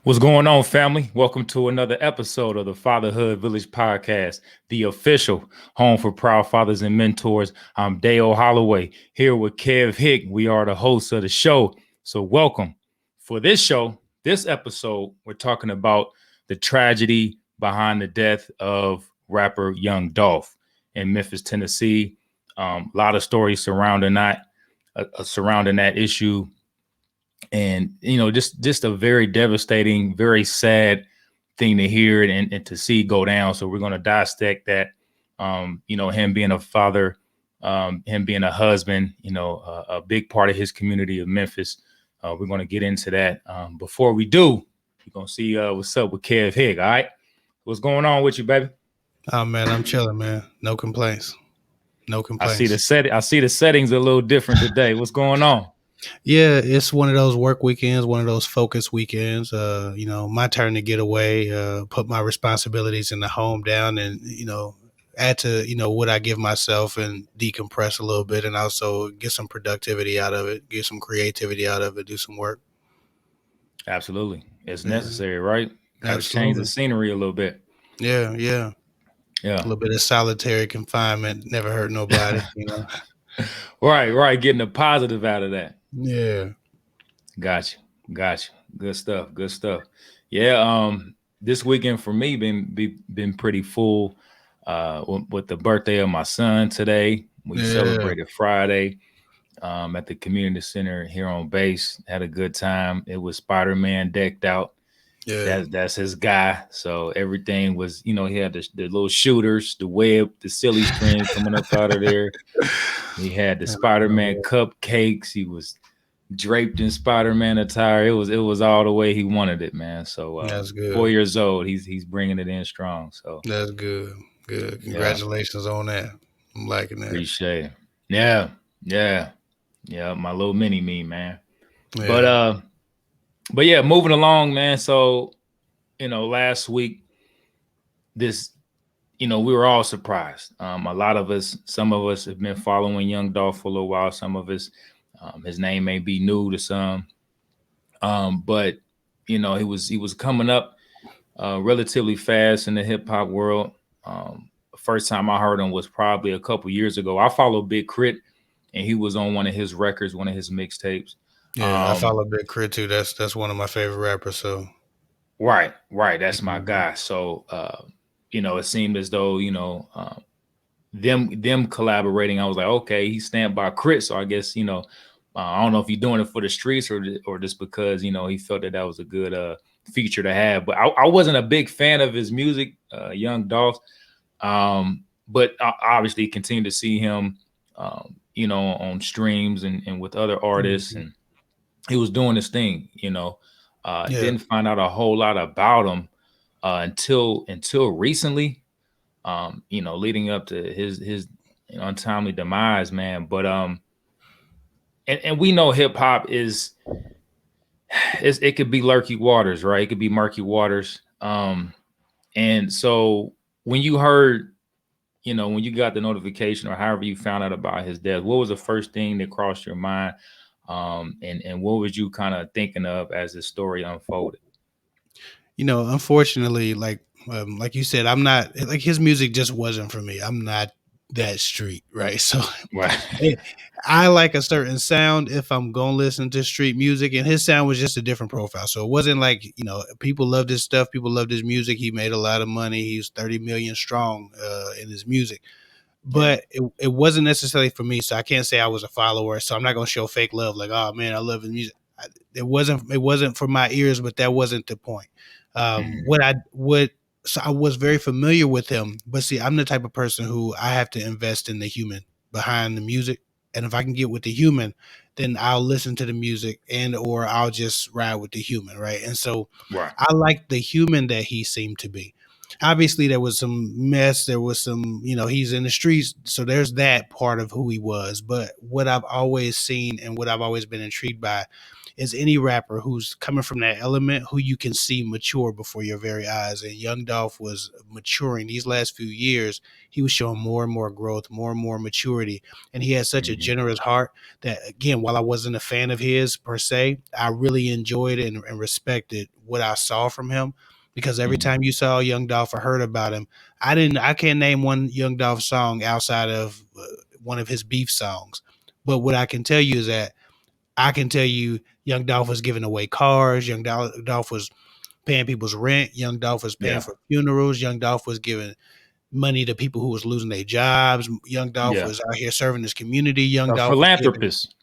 What's going on, family? Welcome to another episode of the Fatherhood Village podcast, the official home for proud fathers and mentors. I'm Dale Holloway here with Kev Hick. We are the hosts of the show. So, welcome. For this show, this episode, we're talking about the tragedy behind the death of rapper Young Dolph in Memphis, Tennessee. A lot of stories surrounding that issue. And just a very devastating, very sad thing to hear and to see go down. So we're going to dissect that. Him being a father, him being a husband, a big part of his community of Memphis. We're going to get into that. Before we do, we're going to see what's up with Kev Higg. All right, what's going on with you, baby? Oh man, I'm chilling, man. No complaints. I see the settings are a little different today. What's going on? Yeah, it's one of those work weekends, one of those focus weekends. My turn to get away, put my responsibilities in the home down, and add to what I give myself and decompress a little bit, and also get some productivity out of it, get some creativity out of it, do some work. Absolutely, it's necessary, right? Got to change the Absolutely. scenery a little bit. Yeah. Yeah. A little bit of solitary confinement never hurt nobody. Right. Getting the positive out of that. Yeah. Gotcha. Good stuff. Yeah. This weekend for me been pretty full. With the birthday of my son today, we celebrated Friday. At the community center here on base. Had a good time. It was Spider-Man decked out. Yeah. That's his guy. So everything was, he had the little shooters, the web, the silly string coming up out of there. He had the Spider-Man cupcakes. He was draped in Spider-Man attire. It was all the way he wanted it, man. So that's good. 4 years old, he's bringing it in strong. So that's good. Congratulations on that. I'm liking that. Appreciate it. Yeah. My little mini me, man. Yeah. But yeah, moving along, man. So last week, we were all surprised. A lot of us, some of us have been following Young Dolph for a little while. Some of us, his name may be new to some. But he was coming up relatively fast in the hip hop world. First time I heard him was probably a couple years ago. I follow Big Crit, and he was on one of his records, one of his mixtapes. Yeah, I follow Big Crit too. That's one of my favorite rappers. So right, that's my guy. So it seemed as though them collaborating. I was like, okay, he stamped by Crit, so I guess I don't know if he's doing it for the streets or just because he felt that was a good feature to have. But I wasn't a big fan of his music, Young Dolph. But I obviously continue to see him, on streams and with other artists, and he was doing his thing. Didn't find out a whole lot about him until recently. Leading up to his untimely demise, man. But and we know hip hop it could be murky waters, right? It could be murky waters. And so when you heard, when you got the notification or however you found out about his death, what was the first thing that crossed your mind? And what was you kind of thinking of as the story unfolded? Unfortunately, like you said, I'm not like his music just wasn't for me. I'm not that street, right? So Right. I like a certain sound if I'm gonna listen to street music, and his sound was just a different profile. So it wasn't like people loved his stuff, people loved his music. He made a lot of money. He's 30 million strong in his music, but it wasn't necessarily for me. So I can't say I was a follower. So I'm not gonna show fake love, like, oh man, I love his music. It wasn't for my ears, but that wasn't the point. So I was very familiar with him, but see, I'm the type of person who I have to invest in the human behind the music. And if I can get with the human, then I'll listen to the music or I'll just ride with the human. Right. And so Right. I like the human that he seemed to be. obviously there was some mess. There was some, he's in the streets. So there's that part of who he was. But what I've always seen and what I've always been intrigued by is any rapper who's coming from that element who you can see mature before your very eyes. And Young Dolph was maturing these last few years. He was showing more and more growth, more and more maturity. And he had such a Mhm. generous heart that, again, while I wasn't a fan of his per se, I really enjoyed and respected what I saw from him, because every Mhm. time you saw Young Dolph or heard about him, I can't name one Young Dolph song outside of one of his beef songs. But what I can tell you is that I can tell you Young Dolph was giving away cars. Dolph was paying people's rent. Young Dolph was paying Yeah. for funerals. Young Dolph was giving money to people who was losing their jobs. Young Dolph Yeah. was out here serving his community. Young A Dolph was giving philanthropist.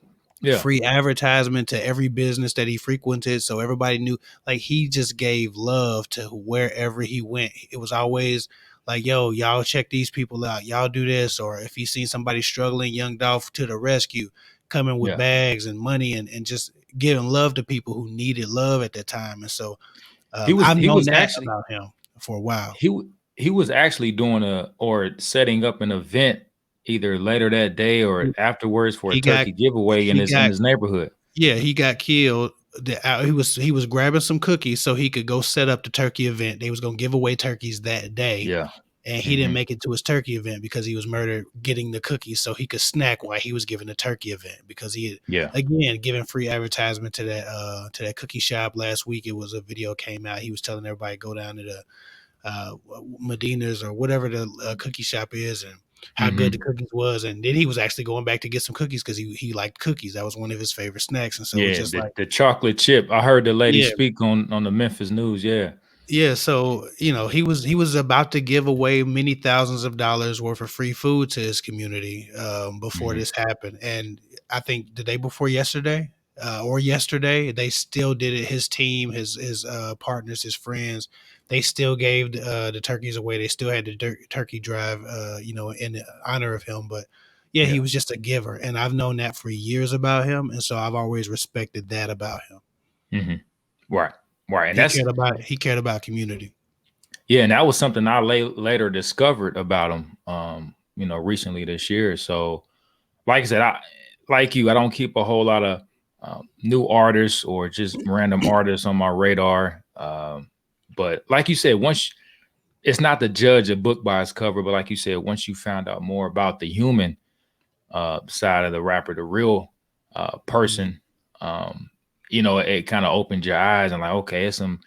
Yeah. free advertisement to every business that he frequented, so everybody knew, like, he just gave love to wherever he went. It was always like, yo, y'all check these people out, y'all do this. Or if he seen somebody struggling, Young Dolph to the rescue, coming with Yeah. bags and money, and just giving love to people who needed love at that time. And so He was I've he known was that actually about him for a while. he was actually doing a or setting up an event either later that day or he, afterwards for a he got turkey giveaway in he his got neighborhood. Yeah, he got killed. He was grabbing some cookies so he could go set up the turkey event. They was gonna give away turkeys that day, Yeah. and he didn't Mhm. make it to his turkey event because he was murdered getting the cookies so he could snack while he was giving the turkey event, because he had, Yeah. again, given free advertisement to that cookie shop last week. It was a video came out. He was telling everybody go down to the uh, Medina's or whatever the cookie shop is, and how good the Mhm. cookies was. And then he was actually going back to get some cookies because he liked cookies. That was one of his favorite snacks. And so it's Yeah, just the like, the chocolate chip. I heard the lady yeah, speak on the Memphis News. Yeah. yeah, so he was about to give away many thousands of dollars worth of free food to his community before Mhm. this happened. And I think the day before yesterday, or yesterday, they still did it. His team, his partners, his friends, they still gave the turkeys away. They still had the turkey drive, in honor of him. But yeah, he Yeah. was just a giver, and I've known that for years about him, and so I've always respected that about him. Mhm. Right. Right. And He that's cared about he cared about community. yeah, and that was something I later discovered about him recently this year. So like I said, I like you, I don't keep a whole lot of new artists or just random artists on my radar. But like you said, once it's not to judge a book by its cover, but like you said, once you found out more about the human side of the rapper, the real Mhm. person, it kind of opened your eyes and like, okay, it's some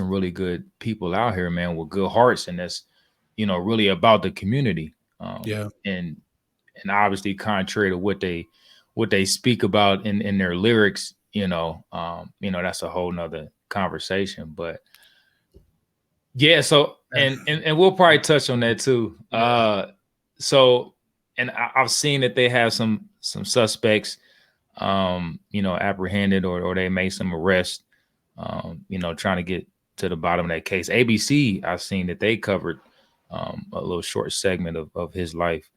really good people out here, man, with good hearts, and that's really about the community. Yeah. And obviously contrary to what they speak about in their lyrics, that's a whole nother conversation. But yeah, so and we'll probably touch on that too. Yeah. So and I've seen that they have some suspects apprehended, or they made some arrests, trying to get to the bottom of that case. ABC, I've seen that they covered a little short segment of his life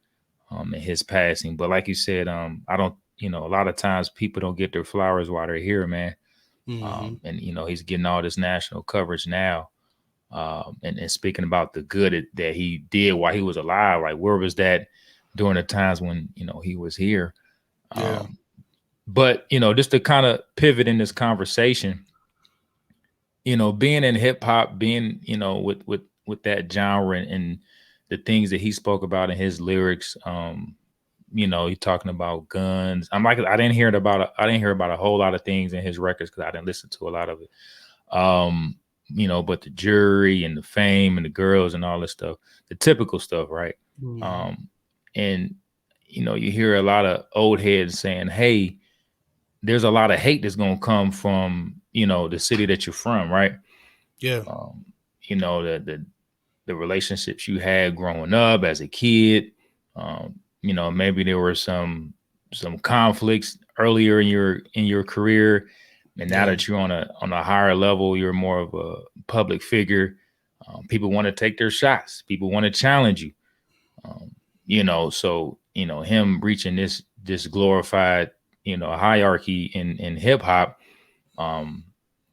and his passing. But like you said, I don't, a lot of times people don't get their flowers while they're here, man. Mhm. And he's getting all this national coverage now. And speaking about the good that he did while he was alive, like where was that during the times when he was here? Yeah. Um, but just to kind of pivot in this conversation, being in hip hop, being with that genre and the things that he spoke about in his lyrics, he's talking about guns. I didn't hear about a whole lot of things in his records because I didn't listen to a lot of it. Um, but the jury and the fame and the girls and all this stuff, the typical stuff, right? Mhm. Um, and you hear a lot of old heads saying, "Hey, there's a lot of hate that's gonna come from the city that you're from, right? Yeah. Um, the relationships you had growing up as a kid. Maybe there were some conflicts earlier in your career, and now Yeah. that you're on a higher level, you're more of a public figure. People want to take their shots. People want to challenge you. Um, so him reaching this glorified hierarchy in hip hop. Um,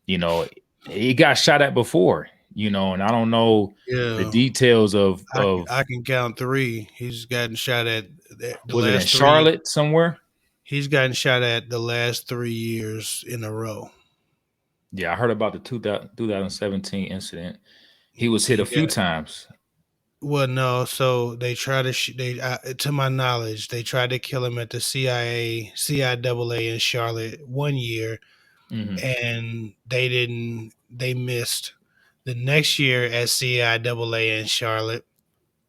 you know, he got shot at before. and I don't know the Yeah, details of I can count three. He's gotten shot at the was it in last three. Charlotte somewhere? He's gotten shot at the last 3 years in a row. Yeah, I heard about the 2017 incident. He was hit He a few got times. well, no. So they try to to my knowledge, they tried to kill him at the CIAA in Charlotte 1 year, Hmm. and they didn't. They missed. The next year at CIAA in Charlotte,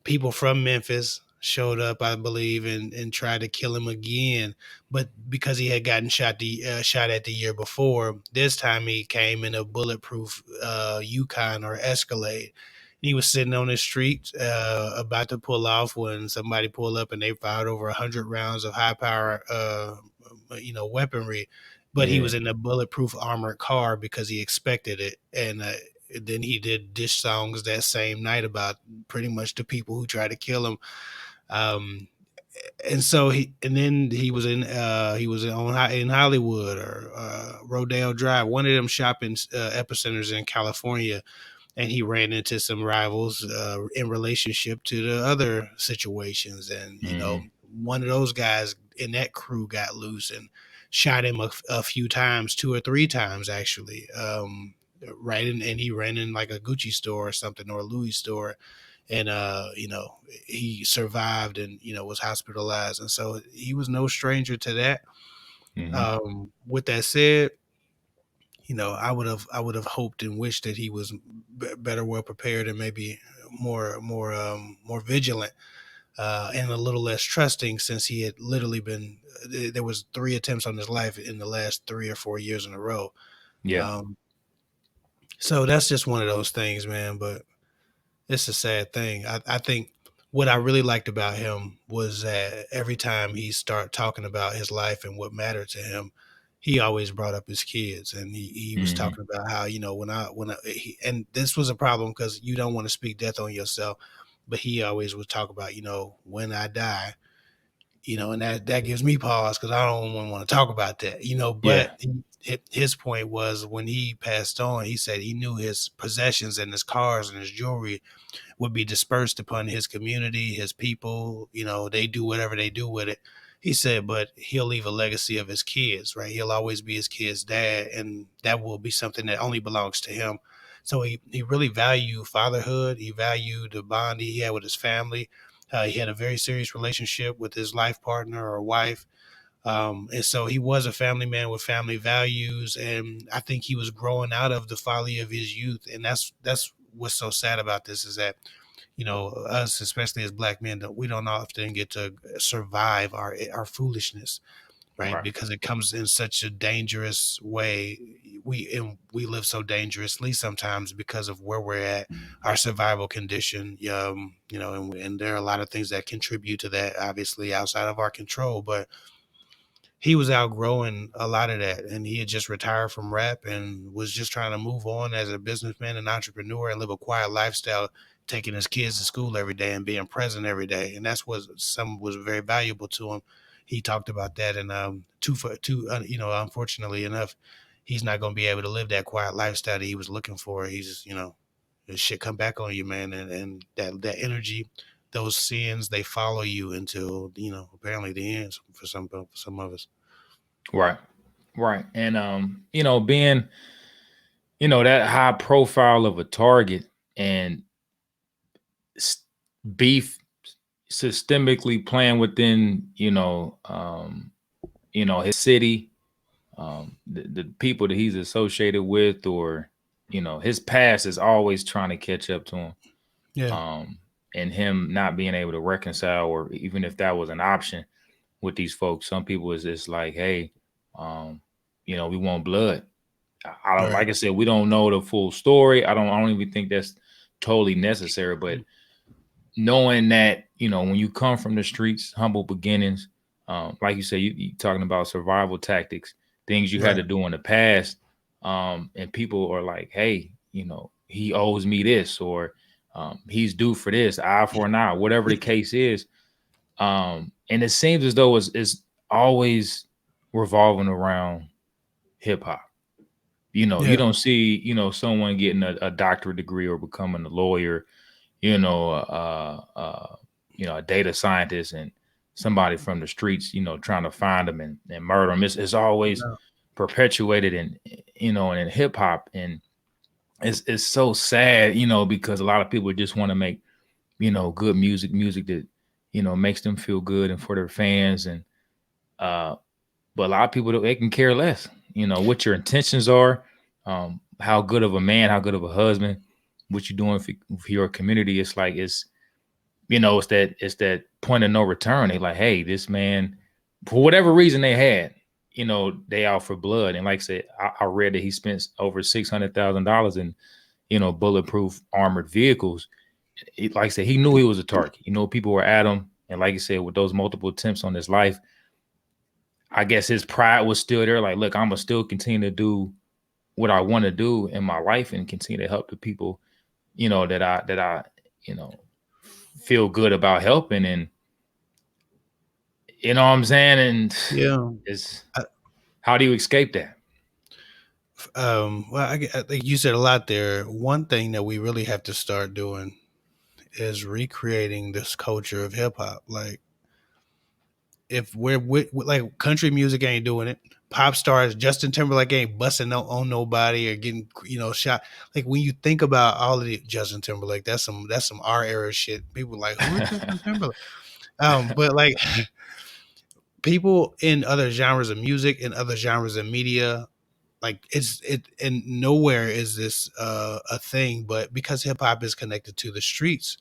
people from Memphis showed up, I believe, and tried to kill him again. But because he had gotten shot at the year before, this time he came in a bulletproof Yukon or Escalade. He was sitting on the street about to pull off when somebody pulled up and they fired over 100 rounds of high power, weaponry. But he Yeah. was in a bulletproof armored car because he expected it, and then he did dish songs that same night about pretty much the people who tried to kill him. Um, and so then he was in Hollywood or Rodeo Drive, one of them shopping epicenters in California, and he ran into some rivals in relationship to the other situations, and Hmm. one of those guys in that crew got loose and shot him a few times, two or three times actually. Right, and he ran in like a Gucci store or something or a Louis store, and he survived and was hospitalized, and so he was no stranger to that. Hmm. With that said, I would have hoped and wished that he was better well prepared and maybe more vigilant and a little less trusting, since he had literally been there was three attempts on his life in the last 3 or 4 years in a row. Yeah. Um, so that's just one of those things, man. But it's a sad thing. I think what I really liked about him was that every time he started talking about his life and what mattered to him, he always brought up his kids, and he was Hmm. talking about how and this was a problem because you don't want to speak death on yourself, but he always would talk about when I die, and that gives me pause because I don't want to talk about that, Yeah. but his point was when he passed on, he said he knew his possessions and his cars and his jewelry would be dispersed upon his community, his people. They do whatever they do with it. He said, but he'll leave a legacy of his kids, right? He'll always be his kid's dad, and that will be something that only belongs to him. So he really valued fatherhood. He valued the bond he had with his family. He had a very serious relationship with his life partner or wife. And so he was a family man with family values, and I think he was growing out of the folly of his youth. And that's what's so sad about this is that us, especially as black men, we don't often get to survive our foolishness, right? Right. Because it comes in such a dangerous way. We live so dangerously sometimes because of where we're at, our survival condition. And there are a lot of things that contribute to that, obviously outside of our control, but he was outgrowing a lot of that, and he had just retired from rap and was just trying to move on as a businessman and entrepreneur and live a quiet lifestyle, taking his kids to school every day and being present every day. And that's what some was very valuable to him. He talked about that, and unfortunately enough, he's not going to be able to live that quiet lifestyle that he was looking for. He's this shit come back on you, man, and that energy, those sins, they follow you until apparently the end for some of us. Right. Right. And being, that high profile of a target and s- beef systemically playing within, his city, the people that he's associated with, or, his past is always trying to catch up to him. Yeah. Um, and him not being able to reconcile, or even if that was an option with these folks, some people is just like, hey, um, we want blood. I don't, Right. like I said, we don't know the full story. I don't even think that's totally necessary, but knowing that, when you come from the streets, humble beginnings, like you say, you talking about survival tactics, things you had Right. to do in the past, and people are like, hey, he owes me this, or he's due for this, eye for an eye, whatever the case is. And it seems as though it's always revolving around hip hop. You Yeah. don't see, someone getting a doctorate degree or becoming a lawyer, you know, a data scientist and somebody from the streets, trying to find them and murder them. It's always No. perpetuated in, and in hip hop. And it's so sad, because a lot of people just want to make, good music that, makes them feel good and for their fans. And, but a lot of people, they can care less, what your intentions are, how good of a man, how good of a husband, what you're doing for your community. It's like, it's that point of no return. They like, hey, this man, for whatever reason they had, they out for blood. And like I said, I read that he spent over $600,000 in, bulletproof armored vehicles. Like I said, he knew he was a target. People were at him, and like you said, with those multiple attempts on his life, I guess his pride was still there. Like, look, I'm gonna still continue to do what I want to do in my life and continue to help the people, that I you know feel good about helping. And you know what I'm saying? And Yeah. it's, how do you escape that? Well, I think you said a lot there. One thing that we really have to start doing is recreating this culture of hip hop. Like, if like country music ain't doing it, pop stars Justin Timberlake ain't busting on nobody or getting shot. Like, when you think about all of the Justin Timberlake, that's some our era shit. People like, who is Justin Timberlake? But like people in other genres of music and other genres of media, like and nowhere is this a thing, but because hip hop is connected to the streets,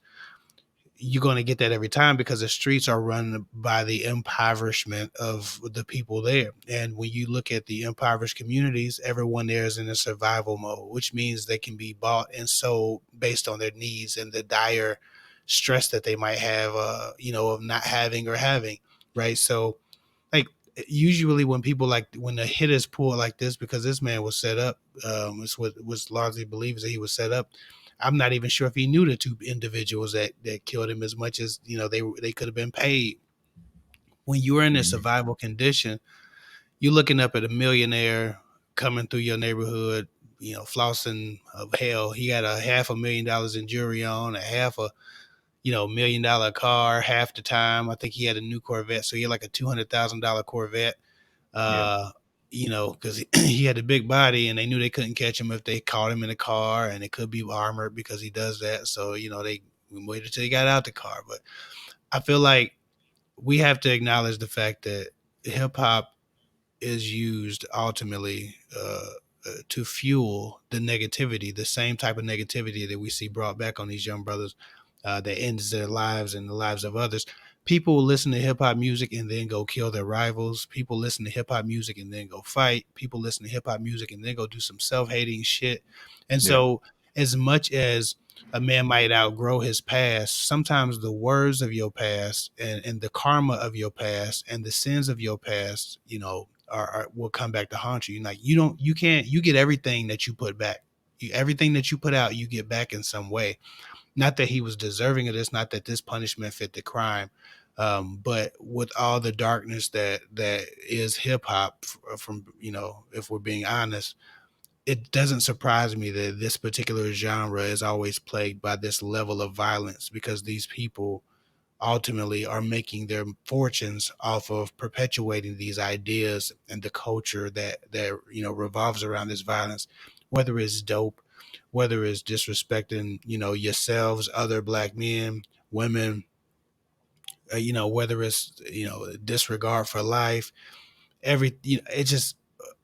you're going to get that every time because the streets are run by the impoverishment of the people there. And when you look at the impoverished communities, everyone there is in a survival mode, which means they can be bought and sold based on their needs and the dire stress that they might have, of not having or having, right? So, like, usually when people, like, when the hitters pull like this, because this man was set up, it's what was largely believed that he was set up. I'm not even sure if he knew the two individuals that killed him as much as they could have been paid. When you're in a Mhm. survival condition, you're looking up at a millionaire coming through your neighborhood, flossing of hell. He had a $500,000 in jewelry on, a half a $1 million car half the time. I think he had a new Corvette, so he had like a $200,000 Corvette. Yeah. Uh, because he had a big body, and they knew they couldn't catch him if they caught him in a car, and it could be armored because he does that. So they waited till he got out the car. But I feel like we have to acknowledge the fact that hip hop is used ultimately to fuel the negativity, the same type of negativity that we see brought back on these young brothers that ends their lives and the lives of others. People listen to hip hop music and then go kill their rivals. People listen to hip hop music and then go fight. People listen to hip hop music and then go do some self hating shit. And Yeah. so, as much as a man might outgrow his past, sometimes the words of your past and the karma of your past and the sins of your past, will come back to haunt you. Like, you get everything that you put back. Everything that you put out, you get back in some way. Not that he was deserving of this, not that this punishment fit the crime, but with all the darkness that is hip hop, from if we're being honest, it doesn't surprise me that this particular genre is always plagued by this level of violence, because these people ultimately are making their fortunes off of perpetuating these ideas and the culture that revolves around this violence, whether it's dope, whether it's disrespecting yourselves, other black men, women, whether it's disregard for life, it just,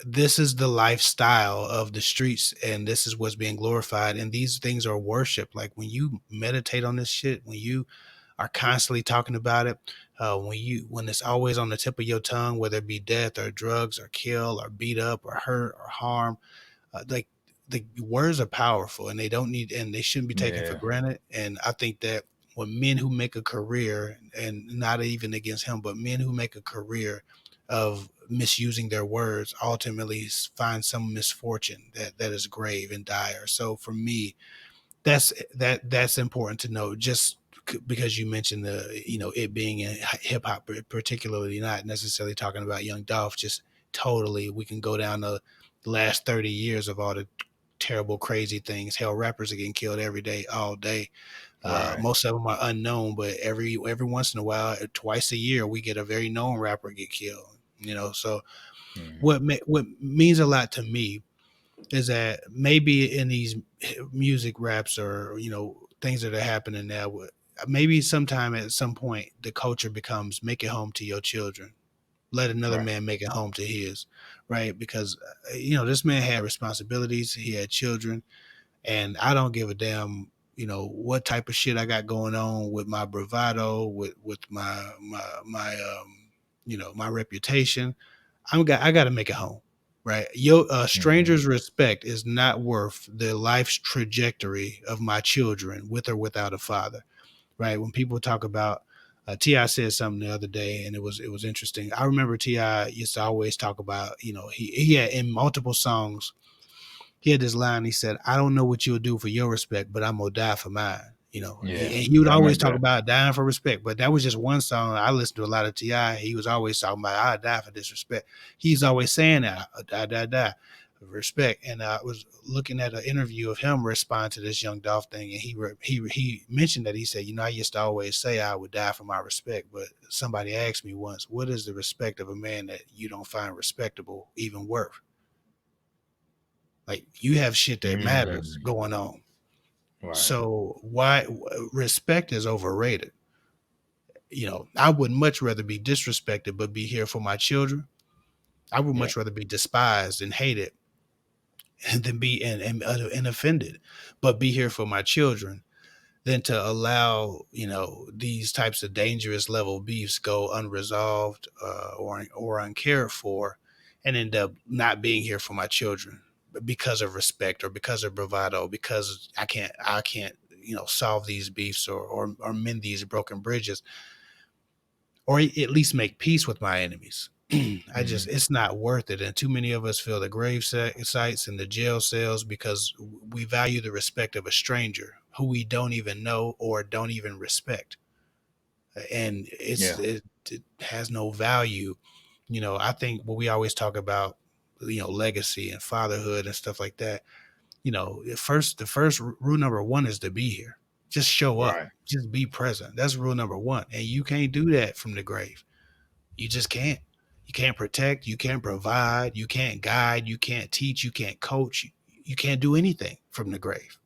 this is the lifestyle of the streets, and this is what's being glorified, and these things are worship. Like, when you meditate on this shit, when you are constantly talking about it, when it's always on the tip of your tongue, whether it be death or drugs or kill or beat up or hurt or harm, like, the words are powerful, and they shouldn't be taken for Yeah. granted. And I think that when men who make a career, and not even against him, but men who make a career of misusing their words, ultimately find some misfortune that is grave and dire. So for me, that's important to know. Just because you mentioned it being in hip hop, particularly, not necessarily talking about Young Dolph. Just totally, we can go down the last 30 years of all the terrible, crazy things. Hell, rappers are getting killed every day, all day. Right. Most of them are unknown, but every once in a while, twice a year, we get a very known rapper get killed. So Mm-hmm. what means a lot to me is that maybe in these music raps or things that are happening now, maybe sometime at some point the culture becomes make it home to your children, let another Right. man make it home to his, right? Because this man had responsibilities, he had children, and I don't give a damn, what type of shit I got going on with my bravado, with my reputation. I got to make it home, right? Your Mm-hmm. stranger's respect is not worth the life's trajectory of my children, with or without a father, right? When people talk about Ti said something the other day, and it was interesting. I remember Ti used to always talk about, he had in multiple songs he had this line. He said, "I don't know what you'll do for your respect, but I'm gonna die for mine." Yeah. And he would Yeah, I always remember talk that. about dying for respect. But that was just one song. I listened to a lot of Ti. He was always talking about, "I die for disrespect." He's always saying that, "Die, die, die." Respect. And I was looking at an interview of him respond to this Young Dolph thing, and he mentioned that he said, I used to always say I would die for my respect, but somebody asked me once, what is the respect of a man that you don't find respectable even worth? Like you have shit that matters Mm. going on. Right. So why respect is overrated? I would much rather be disrespected but be here for my children. I would Yeah. much rather be despised and hated than be and offended, but be here for my children than to allow these types of dangerous level beefs go unresolved or uncared for, and end up not being here for my children because of respect or because of bravado, because I can't solve these beefs or mend these broken bridges, or at least make peace with my enemies. Mm-hmm. It's not worth it. And too many of us fill the grave sites and the jail cells because we value the respect of a stranger who we don't even know or don't even respect. And Yeah. it has no value. I think what we always talk about, legacy and fatherhood and stuff like that, the first rule number one is to be here. Just show up. Right. Just be present. That's rule number one. And you can't do that from the grave. You just can't. You can't protect, you can't provide, you can't guide, you can't teach, you can't coach, you can't do anything from the grave.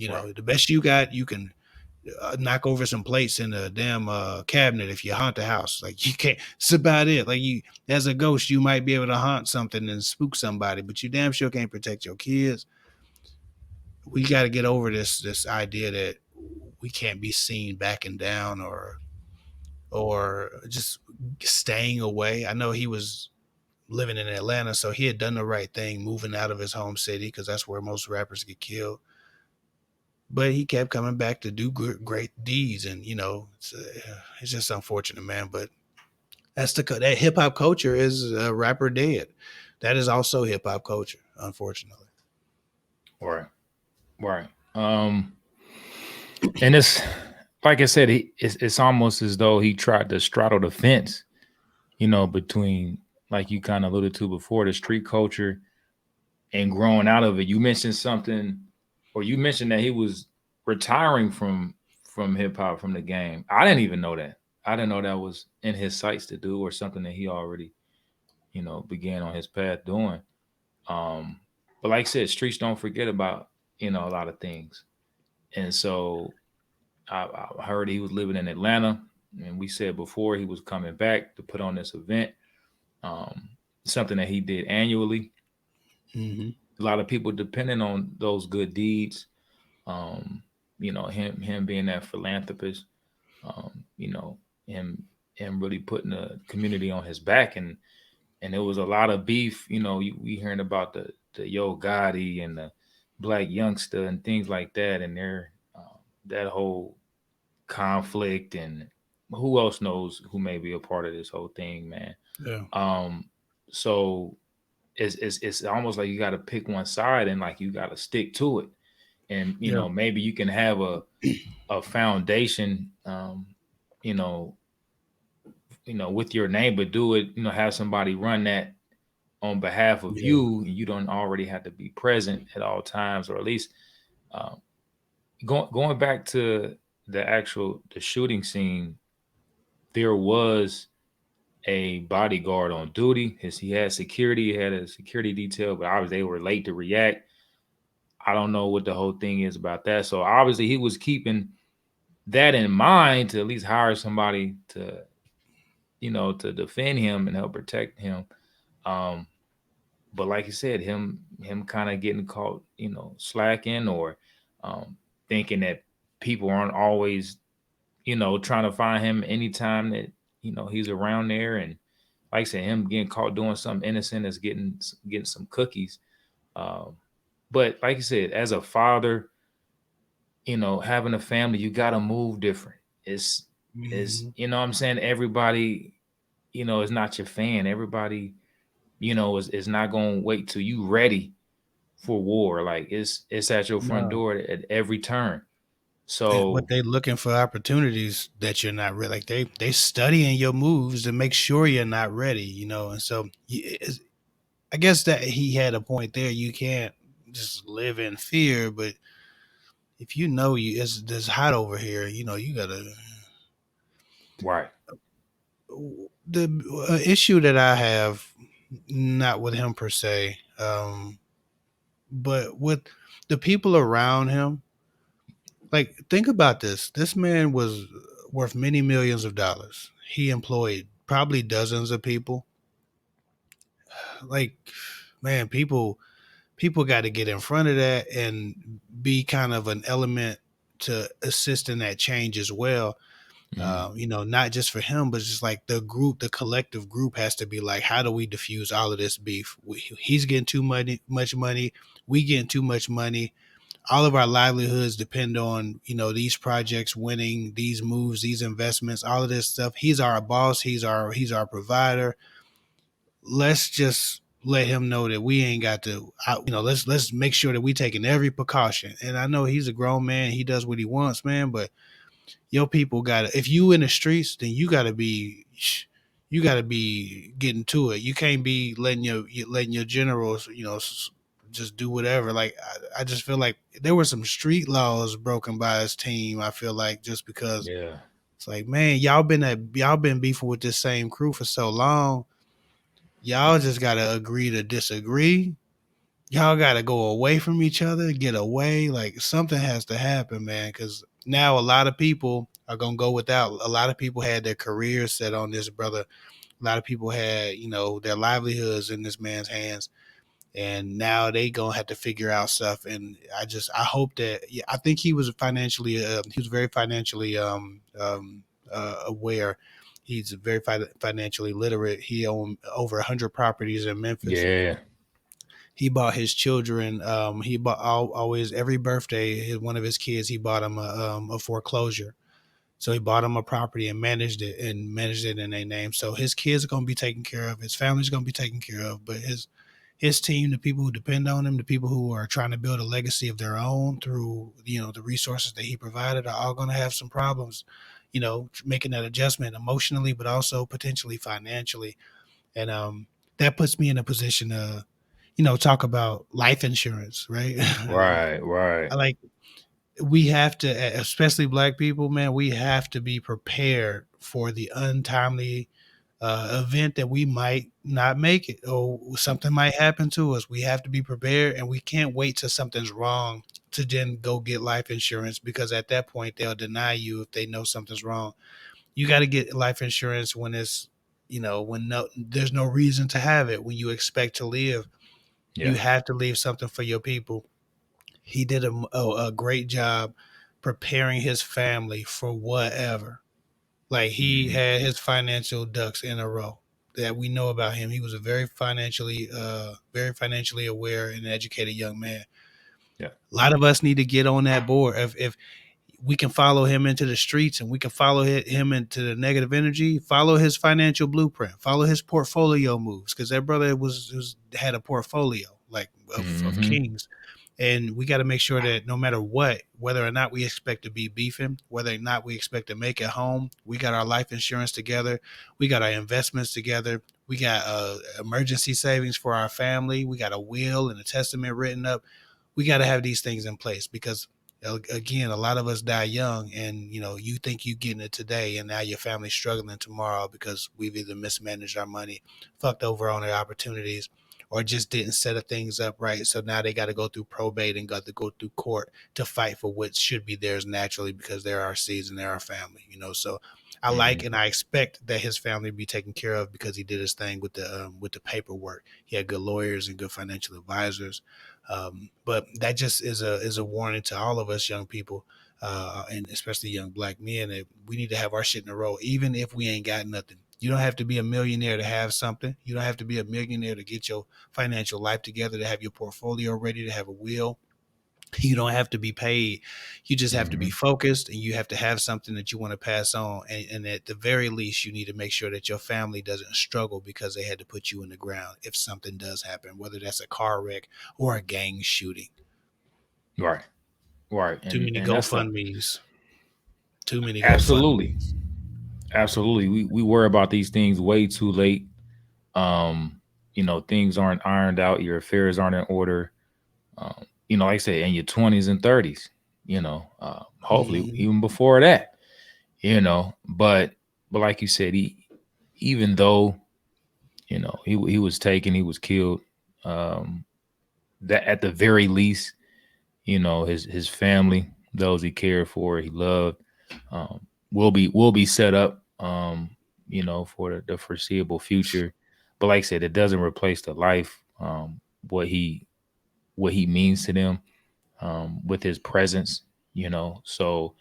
Right. The best you got, you can knock over some plates in a damn cabinet if you haunt the house. Like you can't. It's about it. Like you, as a ghost, you might be able to haunt something and spook somebody, but you damn sure can't protect your kids. We got to get over this idea that we can't be seen backing down or just staying away. I know he was living in Atlanta, so he had done the right thing, moving out of his home city because that's where most rappers get killed. But he kept coming back to do great deeds, and it's just unfortunate, man. But that hip hop culture is rapper dead. That is also hip hop culture, unfortunately. Right. Right. And it's like I said, it's almost as though he tried to straddle the fence, between, like you kind of alluded to before, the street culture and growing out of it. You mentioned something, or you mentioned that he was retiring from hip hop, from the game. I didn't even know that. I didn't know that was in his sights to do, or something that he already, began on his path doing. Um, but like I said, streets don't forget about, a lot of things. And so I heard he was living in Atlanta, and we said before he was coming back to put on this event, um, something that he did annually. Hmm. A lot of people depending on those good deeds. Um, him being that philanthropist. Him really putting the community on his back, and there was a lot of beef. We hearing about the Yo Gotti and the Black Youngster and things like that, and their that whole conflict, and who else knows who may be a part of this whole thing, man. Yeah. Um, so it's almost like you got to pick one side, and like you got to stick to it, and Yeah. maybe you can have a foundation, you know with your name, but do it, have somebody run that on behalf of Yeah. you, and you don't already have to be present at all times, or at least um, going back to the shooting scene. There was a bodyguard on duty. He had security, he had a security detail, but obviously they were late to react. I don't know what the whole thing is about that. So obviously he was keeping that in mind to at least hire somebody to, to defend him and help protect him. Um, but like you said, him kind of getting caught, slacking, or thinking that people aren't always, trying to find him anytime that he's around there. And like I said, him getting caught doing something innocent is getting some cookies. Um, but like you said, as a father, having a family, you got to move different. It's Mhm. what I'm saying, everybody, is not your fan. Everybody, is not going to wait till you ready for war. Like it's at your front No. door at every turn. What So they looking for opportunities that you're not ready. Like they studying your moves to make sure you're not ready, And so I guess that he had a point there. You can't just live in fear, but if you know it's hot over here, you gotta. right. The issue that I have, not with him per se, but with the people around him. Like, think about this. This man was worth many millions of dollars. He employed probably dozens of people. Like, man, people got to get in front of that and be kind of an element to assist in that change as well. Mhm. Not just for him, but just like the group, the collective group has to be like, how do we diffuse all of this beef? He's getting much money. We getting too much money. All of our livelihoods depend on, these projects winning, these moves, these investments, all of this stuff. He's our boss. He's our provider. Let's just let him know that we ain't got to, let's make sure that we taking every precaution. And I know he's a grown man. He does what he wants, man, but your people gotta, if you in the streets, then you gotta be getting to it. You can't be letting your generals, just do whatever. Like, I just feel like there were some street laws broken by his team. I feel like, just because Yeah. it's like, man, y'all been beefing with this same crew for so long. Y'all just gotta agree to disagree. Y'all gotta go away from each other, get away. Like, something has to happen, man, because now a lot of people are gonna go without. A lot of people had their careers set on this brother. A lot of people had, their livelihoods in this man's hands, and now they gonna have to figure out stuff. And I hope that, yeah, I think he was very financially aware. He's very financially literate. He owned over 100 properties in Memphis. Yeah. He bought his children. He bought always every birthday. One of his kids, he bought him a foreclosure. So he bought him a property and managed it in their name. So his kids are going to be taken care of. His family's going to be taken care of. But his team, the people who depend on him, the people who are trying to build a legacy of their own through, the resources that he provided, are all going to have some problems, making that adjustment emotionally, but also potentially financially. And that puts me in a position to, talk about life insurance, right? Right. Right. I like we have to, especially black people, man, we have to be prepared for the untimely event that we might not make it, or something might happen to us. We have to be prepared, and we can't wait till something's wrong to then go get life insurance, because at that point they'll deny you if they know something's wrong. You got to get life insurance when it's, when there's no reason to have it, when you expect to live. Yeah. You have to leave something for your people. He did a great job preparing his family for whatever. Like, he Mhm. had his financial ducks in a row that we know about him. He was a very financially aware and educated young man. Yeah. A lot of us need to get on that board. If we can follow him into the streets, and we can follow him into the negative energy, follow his financial blueprint, follow his portfolio moves, because that brother had a portfolio, like, of Mhm. kings. And we got to make sure that no matter what, whether or not we expect to be beefing, whether or not we expect to make it home, we got our life insurance together. We got our investments together. We got emergency savings for our family. We got a will and a testament written up. We got to have these things in place because again, a lot of us die young, and you think you getting it today, and now your family's struggling tomorrow because we've either mismanaged our money, fucked over on their opportunities, or just didn't set the things up right. So now they got to go through probate and got to go through court to fight for what should be theirs naturally because they're our seeds and they're our family. So I like Mhm. and I expect that his family be taken care of because he did his thing with the paperwork. He had good lawyers and good financial advisors. But that just is a warning to all of us young people, and especially young black men, that we need to have our shit in a row, even if we ain't got nothing. You don't have to be a millionaire to have something. You don't have to be a millionaire to get your financial life together, to have your portfolio ready, to have a will. You don't have to be paid. You just have to be Mhm. focused, and you have to have something that you want to pass on. And at the very least, you need to make sure that your family doesn't struggle because they had to put you in the ground if something does happen, whether that's a car wreck or a gang shooting. Right. Right. Too And many and that's a GoFundMe's. Too many absolutely. GoFundMe's. Absolutely. We worry about these things way too late. Um, things aren't ironed out, your affairs aren't in order. Like I said, in your 20s and 30s, hopefully Hmm. even before that, but like you said, even though, he was taken, he was killed, um, that at the very least, his family, those he cared for, he loved, um, will be set up, for the foreseeable future. But like I said, it doesn't replace the life, what he means to them, with his presence. So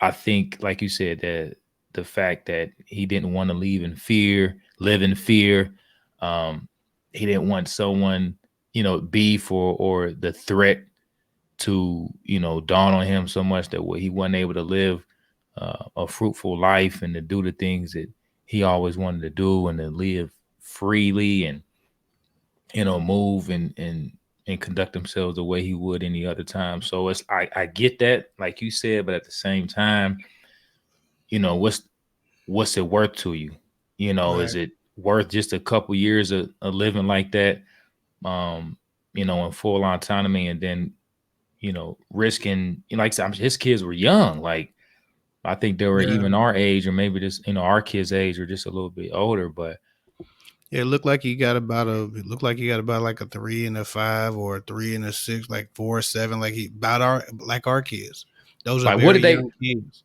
I think, like you said, that the fact that he didn't want to live in fear, um, he didn't want someone, beef or the threat to, dawn on him so much that he wasn't able to live a fruitful life and to do the things that he always wanted to do and to live freely and, move and conduct themselves the way he would any other time. So I get that, like you said, but at the same time, what's it worth to you? Is Right. it worth just a couple years of living like that, um, in full autonomy, and then, risking, like I said, his kids were young. Like I think they were Yeah. even our age, or maybe just, our kids' age, or just a little bit older. But It looked like he got about a. It looked like he got about like a 3 and a 5 or a 3 and a 6, like 4 or 7, like he about our kids. Those are like, what very did they young kids.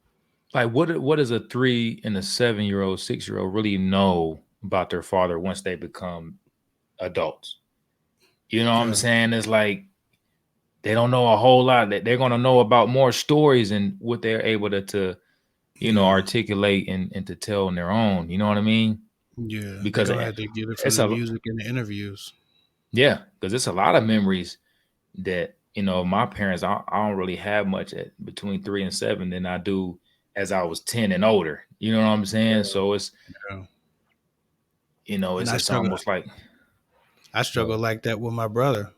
like? What does a 3 and a 7-year-old, 6-year-old really know about their father once they become adults? You know what I'm Yeah. saying? It's like they don't know a whole lot. That they're gonna know about more stories and what they're able to Yeah. articulate and to tell on their own. You know what I mean? Yeah. They're Because gonna have to get it from it's the a music and the interviews. yeah, because it's a lot of memories that, my parents. I don't really have much at between 3 and 7 than I do as I was 10 and older. You know what I'm saying? Yeah. So it's Yeah. And it's I it's struggle. almost like I go struggle like that with my brother.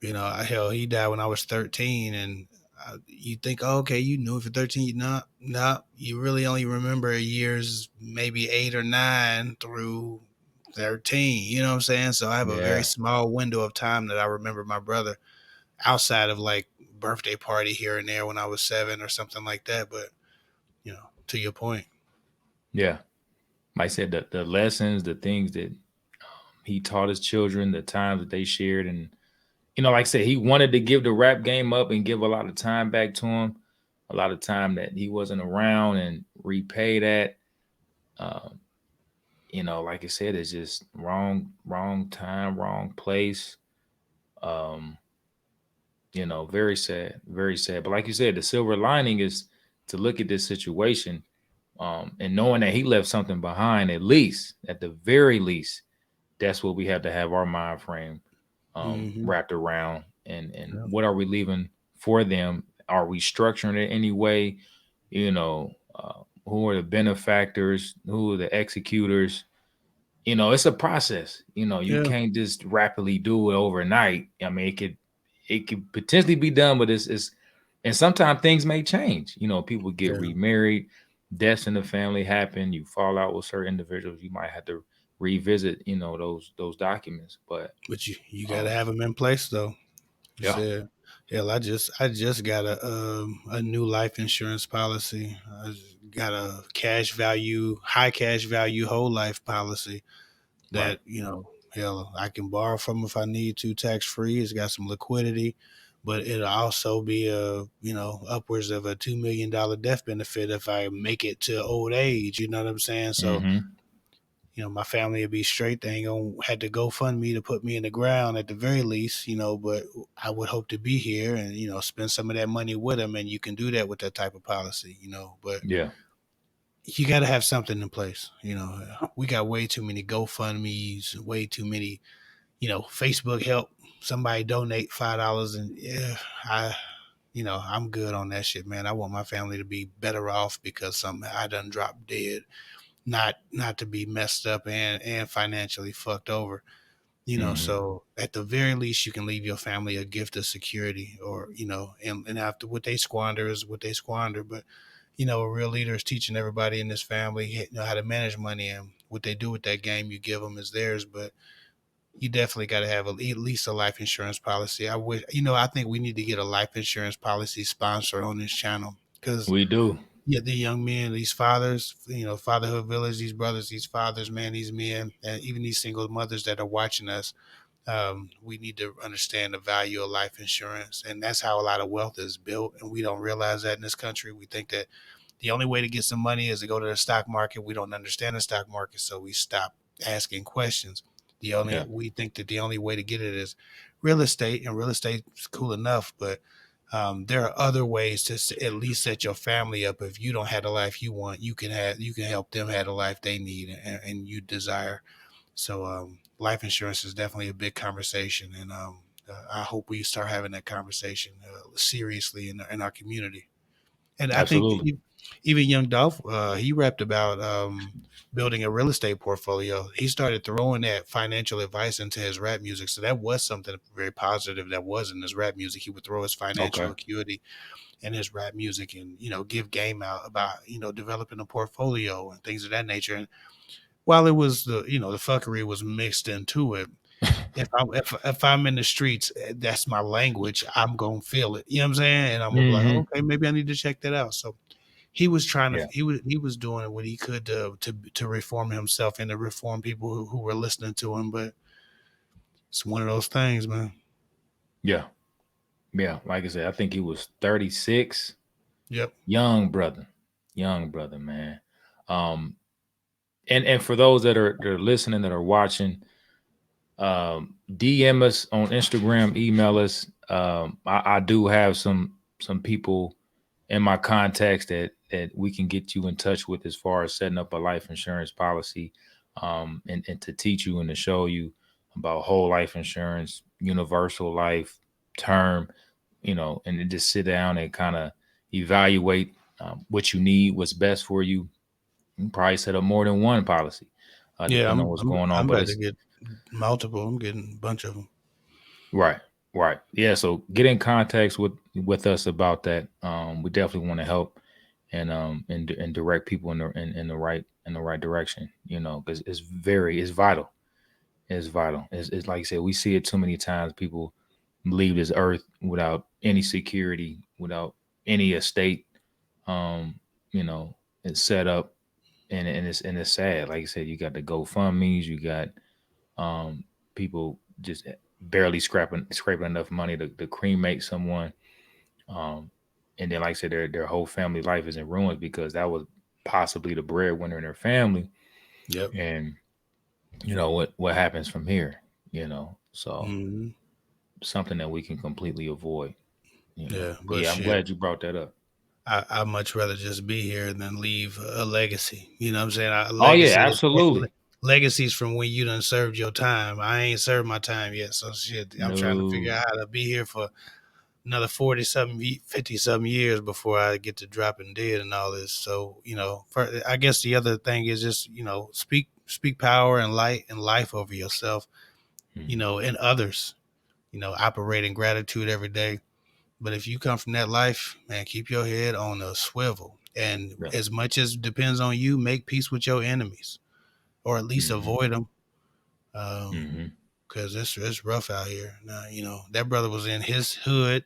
Hell, he died when I was 13, and you think, oh, okay, you knew it for 13. Not. You really only remember years, maybe 8 or 9 through 13. You know what I'm saying? So I have a very yeah. small window of time that I remember my brother outside of like birthday party here and there when I was 7 or something like that. But to your point, Yeah. Like I said, the lessons, the things that he taught his children, the times that they shared, and like I said, he wanted to give the rap game up and give a lot of time back to him, a lot of time that he wasn't around, and repay that. Um, like I said, it's just wrong time, wrong place. Um, very sad, very sad. But like you said, the silver lining is to look at this situation, and knowing that he left something behind, at the very least, that's what we have to have our mind frame, hmm. wrapped around. And Yeah. what are we leaving for them? Are we structuring it anyway? Who are the benefactors? Who are the executors? It's a process. You Yeah. can't just rapidly do it overnight. I mean, it could potentially be done, but it's and sometimes things may change. People get Yeah. remarried, deaths in the family happen, you fall out with certain individuals, you might have to revisit, those documents. But But you got to um, have them in place though. You yeah, said, hell, I just got a new life insurance policy. I just got a high cash value whole life policy right. that hell, I can borrow from if I need to, tax free. It's got some liquidity, but it'll also be upwards of a $2 million death benefit if I make it to old age. You know what I'm saying? So Mm-hmm. my family will be straight. They ain't gonna have to go fund me to put me in the ground at the very least, but I would hope to be here and, spend some of that money with them. And you can do that with that type of policy, but Yeah. you got to have something in place. We got way too many GoFundMe's, way too many, Facebook help somebody donate $5. And yeah, I'm good on that shit, man. I want my family to be better off because something I done dropped dead, not to be messed up and financially fucked over. Mm-hmm. So at the very least, you can leave your family a gift of security, or and after what they squander is what they squander. But a real leader is teaching everybody in this family how to manage money, and what they do with that game you give them is theirs. But you definitely got to have at least a life insurance policy. I think we need to get a life insurance policy sponsor on this channel because We do. yeah, the young men, these fathers, Fatherhood Village, these brothers, these fathers, man, these men, and even these single mothers that are watching us, we need to understand the value of life insurance. And that's how a lot of wealth is built. And we don't realize that in this country. We think that the only way to get some money is to go to the stock market. We don't understand the stock market, so we stop asking questions. Yeah. We think that the only way to get it is real estate, and real estate is cool enough, but there are other ways to at least set your family up. If you don't have the life you want, you can help them have the life they need and you desire. So life insurance is definitely a big conversation, and I hope we start having that conversation seriously in our community. And I think Absolutely. even Young Dolph, he rapped about building a real estate portfolio. He started throwing that financial advice into his rap music. So that was something very positive that was in his rap music. He would throw his financial Okay. acuity in his rap music and, give game out about, developing a portfolio and things of that nature. And while it was the fuckery was mixed into it, if I'm in the streets, that's my language. I'm gonna feel it. You know what I'm saying? And I'm gonna be like, Mm-hmm. okay, maybe I need to check that out. So he was trying to Yeah. he was doing what he could to reform himself and to reform people who were listening to him. But it's one of those things, man. Yeah. Yeah. Like I said, I think he was 36. Yep. Young brother, man. Um, and for those that are listening, that are watching, DM us on Instagram, email us. I do have some people in my contacts that we can get you in touch with as far as setting up a life insurance policy, and to teach you and to show you about whole life insurance, universal life, term, and then just sit down and kind of evaluate what you need, what's best for you. You can probably set up more than one policy, Yeah, depending on I'm what's I'm going on. I'm But about to it's get multiple. I'm getting a bunch of them. right, right. Yeah, so get in contact with us about that. We definitely want to help and direct people in the right direction, because it's vital. It's vital. It's like I said, we see it too many times. People leave this earth without any security, without any estate, um, it's set up, and it's sad. Like I said, you got the GoFundMe's, you got um, people just barely scraping enough money to cremate someone, um, and then like I said, their whole family life is in ruins because that was possibly the breadwinner in their family, Yep. and what happens from here, so Hmm. something that we can completely avoid. Yeah, But but yeah, I'm shit, glad you brought that up. I'd much rather just be here than leave a legacy. You know what I'm saying? A Oh yeah, legacy is absolutely. legacies from when you done served your time. I ain't served my time yet, so shit. I'm trying to figure No. out how to be here for another 40 something, 50 something years before I get to dropping dead and all this. So I guess the other thing is just speak power and light and life over yourself, Mhm. and others. Operate in gratitude every day. But if you come from that life, man, keep your head on a swivel. And Yeah. as much as depends on you, make peace with your enemies. or at least Mm-hmm. avoid them. Mm-hmm. Because it's rough out here. Now, that brother was in his hood,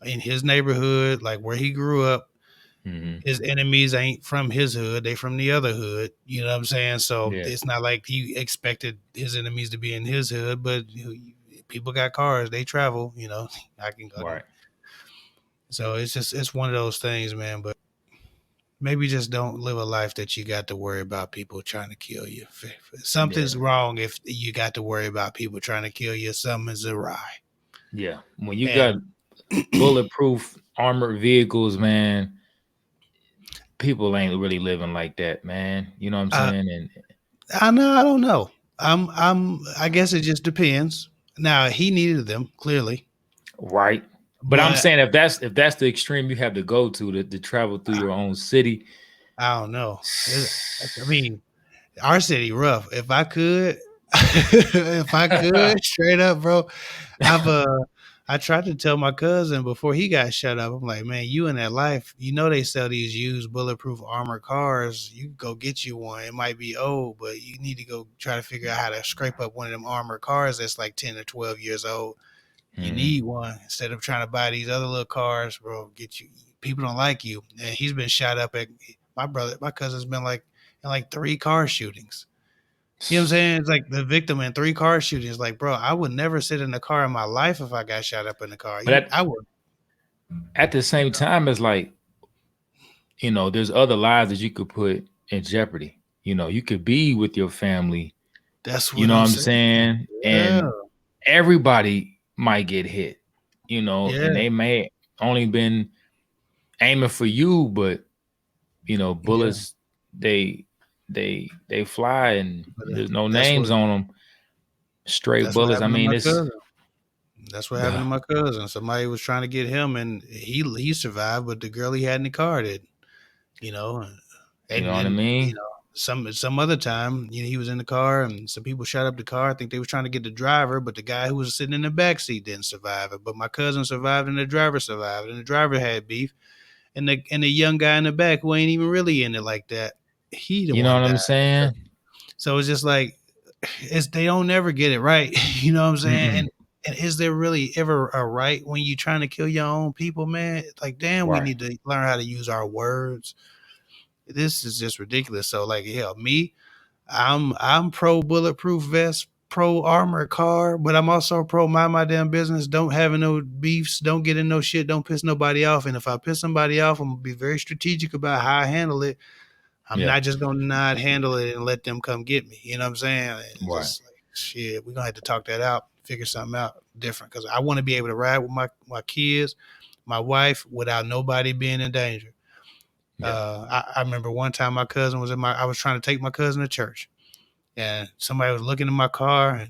in his neighborhood, like where he grew up. Mm-hmm. His enemies ain't from his hood; they from the other hood. You know what I'm saying? So Yeah. it's not like he expected his enemies to be in his hood, but people got cars, they travel. I can go. Right. So it's one of those things, man. But maybe just don't live a life that you got to worry about people trying to kill you. Something's Yeah. wrong if you got to worry about people trying to kill you. Something's awry. Yeah. When you got And bulletproof armored vehicles, man, people ain't really living like that, man. You know what I'm I, saying? And I don't know. I guess it just depends. Now he needed them clearly, right. But I'm but saying if that's the extreme you have to go to travel through I, your own city. I don't know. I mean, our city rough. If I could, if I could, straight up, bro. I've I tried to tell my cousin before he got shut up. I'm like, man, you in that life, they sell these used bulletproof armored cars. You can go get you one. It might be old, but you need to go try to figure out how to scrape up one of them armored cars that's like 10 or 12 years old. You Mhm. need one instead of trying to buy these other little cars, bro. Get you. People don't like you, and he's been shot up at. My cousin's been like in like 3 car shootings. You know what I'm saying? It's like the victim in 3 car shootings. Like, bro, I would never sit in a car in my life if I got shot up in the car. But I would. at the same time, it's like, there's other lives that you could put in jeopardy. You could be with your family, That's you what know what I'm I'm saying. saying? Yeah, And everybody might get hit, and yeah, they may only been aiming for you, but yeah. bullets they fly and But there's no that's names on them. Straight what bullets. I happened to mean, my it's cousin. That's what happened to my cousin. Somebody was trying to get him, and he survived, but the girl he had in the car did. You know, you know and what I then mean? some other time, he was in the car and some people shot up the car. I think they was trying to get the driver, but the guy who was sitting in the back seat didn't survive it. But my cousin survived and the driver survived, and the driver had beef, and the young guy in the back who ain't even really in it like that, he the You know one what died. I'm saying? So it's just like they don't never get it right. You know what I'm saying? Mm-mm. And is there really ever a right when you trying to kill your own people, man? Like, damn, we Right. need to learn how to use our words. This is just ridiculous. So like, hell, me, I'm pro bulletproof vest, pro armored car, but I'm also pro mind my damn business. Don't have no beefs. Don't get in no shit. Don't piss nobody off. And if I piss somebody off, I'm gonna be very strategic about how I handle it. I'm Yeah. not just gonna not handle it and let them come get me. You know what I'm saying? It's Right. just like shit. We're gonna have to talk that out, figure something out different. Cause I want to be able to ride with my kids, my wife, without nobody being in danger. Yeah. I remember one time my cousin was I was trying to take my cousin to church, and somebody was looking in my car, and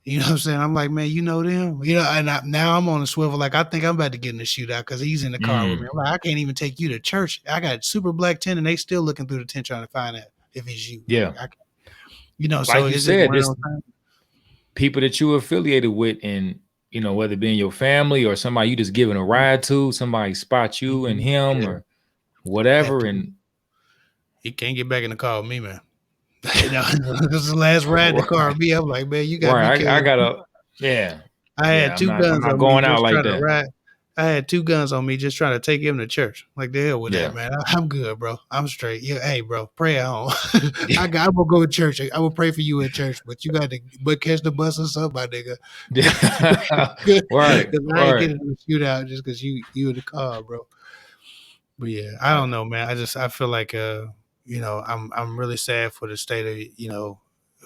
you know what I'm saying. I'm like, man, you know them, and now I'm on a swivel. Like I think I'm about to get in a shootout because he's in the car with me. Mm. I'm like, I can't even take you to church. I got super black tent, and they still looking through the tent trying to find out if it's you. Yeah. So Like you it's just said, one of this those times. people that you affiliated with, and whether it be in your family or somebody you just giving a ride to, somebody spot you and Mhm. him Yeah, or whatever, that and he can't get back in the car with me, man. This is the last ride in the car with me. I'm like, man, you got me right. I carried. gotta, yeah, I yeah. had I'm two not I'm guns not on me going out just like trying to that. ride. I had 2 guns on me just trying to take him to church. Like the hell with that, Yeah. man. I'm good, bro. I'm straight. Yeah, hey, bro, pray at home. I will go to church. I will pray for you at church, but you got to catch the bus or something, my nigga. Right. Because I ain't Right. getting in a shootout just because you in the car, bro. But yeah, I I, don't know, man. I feel like I'm really sad for the state of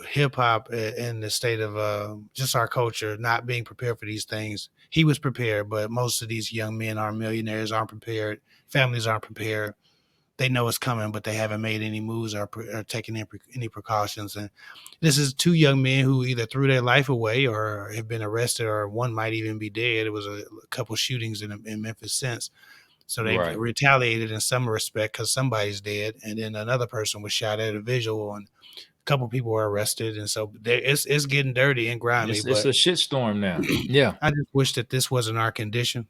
hip hop and the state of just our culture not being prepared for these things. He was prepared, but most of these young men are millionaires, aren't prepared. Families aren't prepared. They know it's coming, but they haven't made any moves or taken any precautions. And this is 2 young men who either threw their life away or have been arrested, or one might even be dead. It was a couple shootings in Memphis since. So they've right. retaliated in some respect because somebody's dead, and then another person was shot at a visual, and a couple people were arrested, and so it's getting dirty and grimy. It's But a shit storm now. Yeah. I just wish that this wasn't our condition,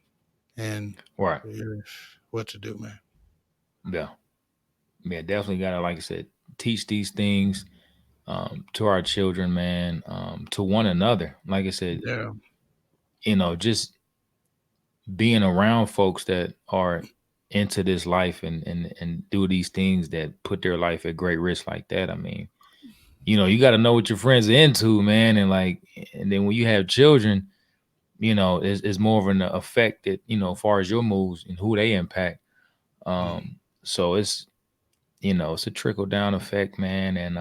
and Right. what to do, man. Yeah. Yeah. Definitely gotta, like I said, teach these things to our children, man, to one another. Like I said, Yeah. just being around folks that are into this life and do these things that put their life at great risk like that. I mean, you got to know what your friends are into, man, and like, and then when you have children, it's more of an effect that as far as your moves and who they impact. Mm, So it's a trickle down effect, man, and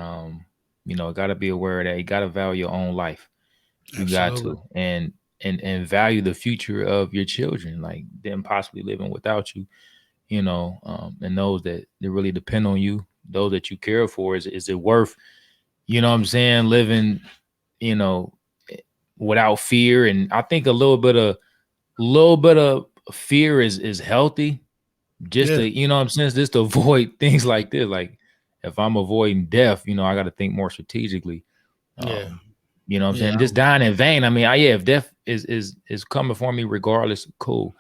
got to be aware of that. You got to value your own life. You got absolutely. to, and value the future of your children, like them possibly living without you, and those that really depend on you, those that you care for. Is it worth, what I'm saying, living, you know, without fear? And I think a little bit of fear is healthy, just Yeah. to, what I'm saying, just to avoid things like this. Like if I'm avoiding death, I got to think more strategically. Yeah. Um, what I'm Yeah. saying? Just dying in vain. I mean, yeah, if death is coming for me regardless, cool.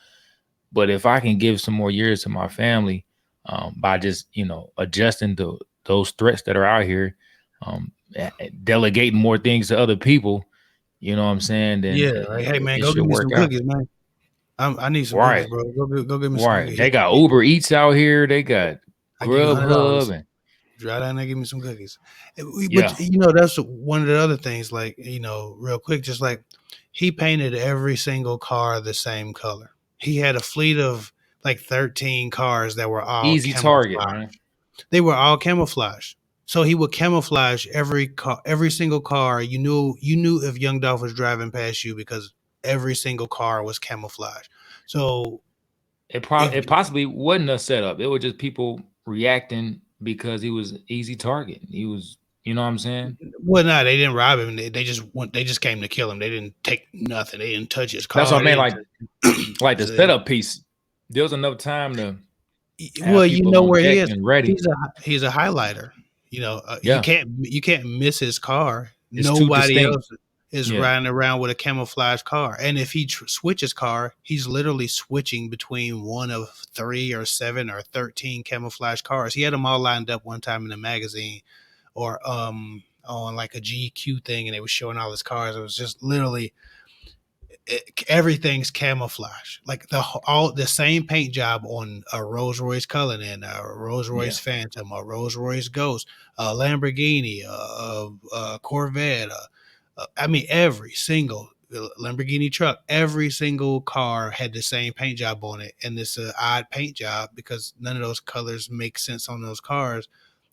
But if I can give some more years to my family, by just adjusting to those threats that are out here, delegating more things to other people, what I'm saying, then Yeah. Like, hey it, man, it go should get me work some out. cookies, man. I need some cookies, Right, bro. Go get me some right. cookies. They got Uber Eats out here. They got I give you Grubhub, $100. and Drive down there, give me some cookies. But yeah, that's one of the other things. Like, real quick, just like he painted every single car the same color. He had a fleet of like 13 cars that were all easy target, camouflage. man. They were all camouflage. So he would camouflage every car, every single car. You knew if Young Dolph was driving past you because every single car was camouflage. So if It possibly wasn't a setup. It was just people reacting because he was easy target. He was, you know what I'm saying? well, no, they didn't rob him. They just came to kill him. They didn't take nothing. They didn't touch his That's what I car. They mean. didn't Like the so, setup piece. There was enough time to well, have you people know on where he deck is. and ready. He's a highlighter. You Yeah, can't miss his car. it's too Nobody distinct. else is Yeah, riding around with a camouflage car. And if he switches car, he's literally switching between one of 3 or 7 or 13 camouflage cars. He had them all lined up one time in a magazine or on like a GQ thing, and they were showing all his cars. It was just literally everything's camouflage, like all the same paint job on a Rolls Royce Cullinan, a Rolls yeah, Royce Phantom, a Rolls Royce Ghost, a Lamborghini, a Corvette. I mean, every single Lamborghini truck, every single car had the same paint job on it, and it's an odd paint job because none of those colors make sense on those cars.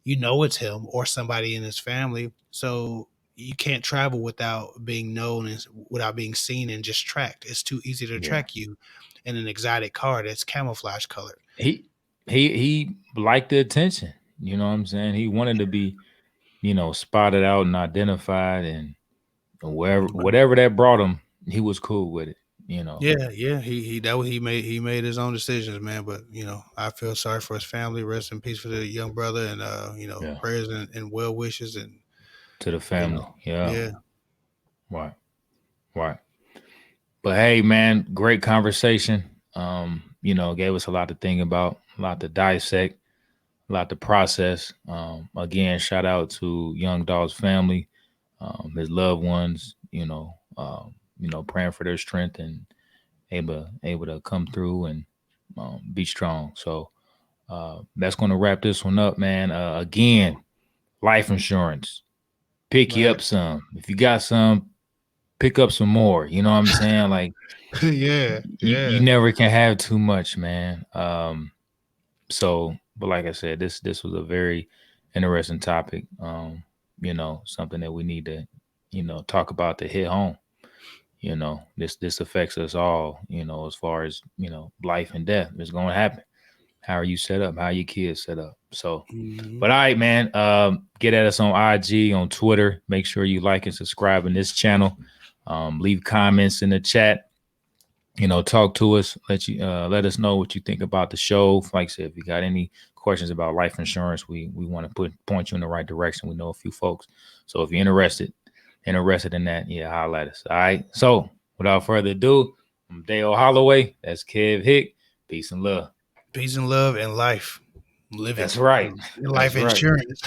It's him or somebody in his family, so you can't travel without being known and without being seen and just tracked. It's too easy to yeah. track you in an exotic car that's camouflage colored. He he liked the attention. You know what I'm saying? He wanted to be, spotted out and identified, and whatever that brought him, he was cool with it. You know. Yeah, yeah. He that was he made his own decisions, man. But I feel sorry for his family. Rest in peace for the young brother, and Yeah. prayers and well wishes, and To the you family. know, Yeah. yeah, Right. Right. But hey, man, great conversation. Gave us a lot to think about, a lot to dissect, a lot to process. Again, shout out to Young Dolph's family, his loved ones. Praying for their strength and able to come through and be strong. So that's going to wrap this one up, man. Again, life insurance. Pick you right, up some. If you got some, pick up some more. You know what I'm saying? Like yeah, you yeah, never can have too much, man. So, but like I said, this was a very interesting topic. Something that we need to, talk about to hit home. This affects us all, as far as, life and death is going to happen. How are you set up? How are your kids set up? So, hmm but all right, man. Get at us on IG, on Twitter. Make sure you like and subscribe in this channel. Leave comments in the chat. Talk to us. Let us know what you think about the show. Like I said, if you got any questions about life insurance, we want to point you in the right direction. We know a few folks. So if you're interested in that, yeah, holla at us. All right. So without further ado, I'm Dale Holloway. That's Kev Hick. Peace and love. Peace and love and life. Live it. That's right. Life That's right. insurance.